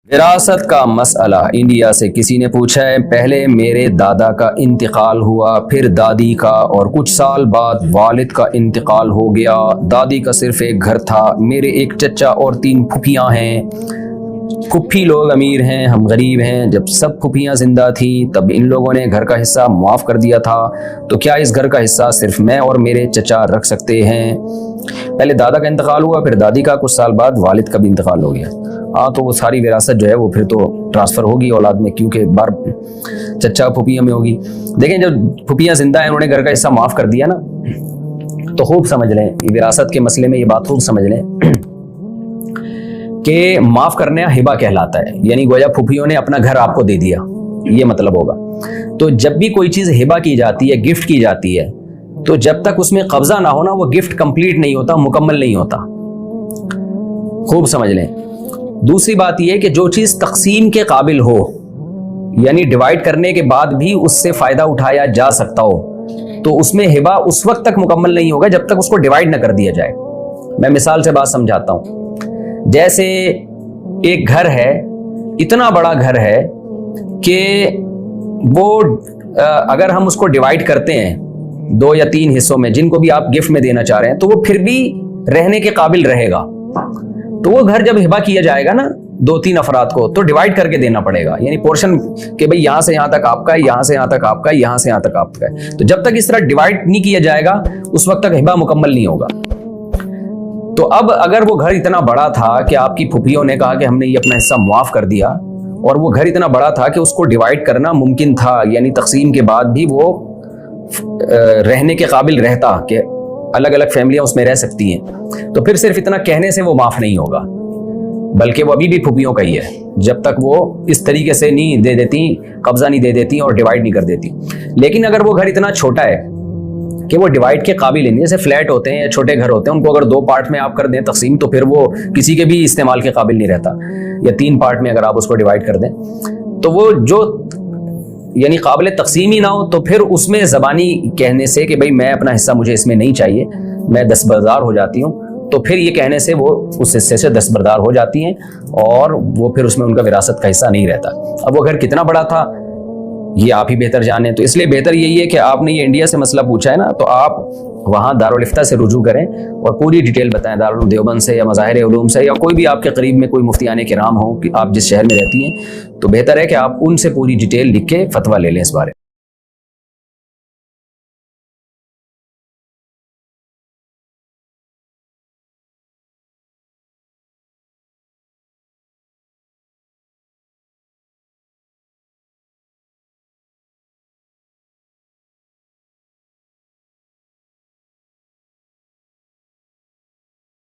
وراثت کا مسئلہ انڈیا سے کسی نے پوچھا ہے، پہلے میرے دادا کا انتقال ہوا، پھر دادی کا، اور کچھ سال بعد والد کا انتقال ہو گیا۔ دادی کا صرف ایک گھر تھا، میرے ایک چچا اور 3 پھوپھیاں ہیں۔ پھوپھی لوگ امیر ہیں، ہم غریب ہیں۔ جب سب پھوپھیاں زندہ تھیں تب ان لوگوں نے گھر کا حصہ معاف کر دیا تھا، تو کیا اس گھر کا حصہ صرف میں اور میرے چچا رکھ سکتے ہیں؟ پہلے دادا کا انتقال ہوا، پھر دادی کا، کچھ سال بعد والد کا بھی انتقال ہو گیا۔ ہاں، تو وہ ساری وراثت جو ہے وہ پھر تو ٹرانسفر ہوگی اولاد میں، کیونکہ بار چچا پھوپھیاں میں ہوگی۔ دیکھیں، جب پھوپھیاں زندہ ہیں، انہوں نے گھر کا حصہ معاف کر دیا نا، تو خوب سمجھ لیں وراثت کے مسئلے میں، یہ بات خوب سمجھ لیں کہ معاف کرنا ہبہ کہلاتا ہے، یعنی گویا پھوپھیوں نے اپنا گھر آپ کو دے دیا، یہ مطلب ہوگا۔ تو جب بھی کوئی چیز ہبہ کی جاتی ہے، گفٹ کی جاتی ہے، تو جب تک اس میں قبضہ نہ ہونا، وہ گفٹ کمپلیٹ نہیں ہوتا، مکمل نہیں ہوتا۔ خوب سمجھ لیں۔ دوسری بات یہ کہ جو چیز تقسیم کے قابل ہو، یعنی ڈیوائڈ کرنے کے بعد بھی اس سے فائدہ اٹھایا جا سکتا ہو، تو اس میں ہبہ اس وقت تک مکمل نہیں ہوگا جب تک اس کو ڈیوائڈ نہ کر دیا جائے۔ میں مثال سے بات سمجھاتا ہوں۔ جیسے ایک گھر ہے، اتنا بڑا گھر ہے کہ وہ اگر ہم اس کو ڈیوائڈ کرتے ہیں 2 یا 3 حصوں میں، جن کو بھی آپ گفٹ میں دینا چاہ رہے ہیں، تو وہ پھر بھی رہنے کے قابل رہے گا۔ تو وہ گھر جب ہبہ کیا جائے گا نا 2-3 افراد کو، تو ڈیوائڈ کر کے دینا پڑے گا، یعنی پورشن کہ بھئی یہاں سے یہاں تک آپ کا ہے، یہاں سے یہاں تک آپ کا ہے، یہاں سے یہاں تک آپ کا ہے۔ تو جب تک اس طرح ڈیوائڈ نہیں کیا جائے گا، اس وقت تک ہبہ مکمل نہیں ہوگا۔ تو اب اگر وہ گھر اتنا بڑا تھا کہ آپ کی پھوپھیوں نے کہا کہ ہم نے یہ اپنا حصہ معاف کر دیا، اور وہ گھر اتنا بڑا تھا کہ اس کو ڈیوائڈ کرنا ممکن تھا، یعنی تقسیم کے بعد بھی وہ رہنے کے قابل رہتا کہ الگ الگ فیملیاں اس میں رہ سکتی ہیں، تو پھر صرف اتنا کہنے سے وہ معاف نہیں ہوگا، بلکہ وہ ابھی بھی پھوپھیوں کا ہی ہے، جب تک وہ اس طریقے سے نہیں دے دیتی، قبضہ نہیں دے دیتی اور ڈیوائڈ نہیں کر دیتی۔ لیکن اگر وہ گھر اتنا چھوٹا ہے کہ وہ ڈیوائڈ کے قابل نہیں، جیسے فلیٹ ہوتے ہیں یا چھوٹے گھر ہوتے ہیں، ان کو اگر 2 پارٹ میں آپ کر دیں تقسیم، تو پھر وہ کسی کے بھی استعمال کے قابل نہیں رہتا، یا 3 پارٹ میں اگر آپ اس کو ڈیوائڈ کر دیں، تو وہ جو یعنی قابل تقسیم ہی نہ ہو، تو پھر اس میں زبانی کہنے سے کہ بھئی میں اپنا حصہ مجھے اس میں نہیں چاہیے، میں دستبردار ہو جاتی ہوں، تو پھر یہ کہنے سے وہ اس حصے سے دستبردار ہو جاتی ہیں، اور وہ پھر اس میں ان کا وراثت کا حصہ نہیں رہتا۔ اب وہ گھر کتنا بڑا تھا یہ آپ ہی بہتر جانیں، تو اس لیے بہتر یہی ہے کہ آپ نے یہ انڈیا سے مسئلہ پوچھا ہے نا، تو آپ وہاں دارالفتہ سے رجوع کریں اور پوری ڈیٹیل بتائیں، دارالعلوم دیوبند سے یا مظاہر علوم سے، یا کوئی بھی آپ کے قریب میں کوئی مفتیان کرام ہو کہ آپ جس شہر میں رہتی ہیں، تو بہتر ہے کہ آپ ان سے پوری ڈیٹیل لکھ کے فتویٰ لے لیں اس بارے میں۔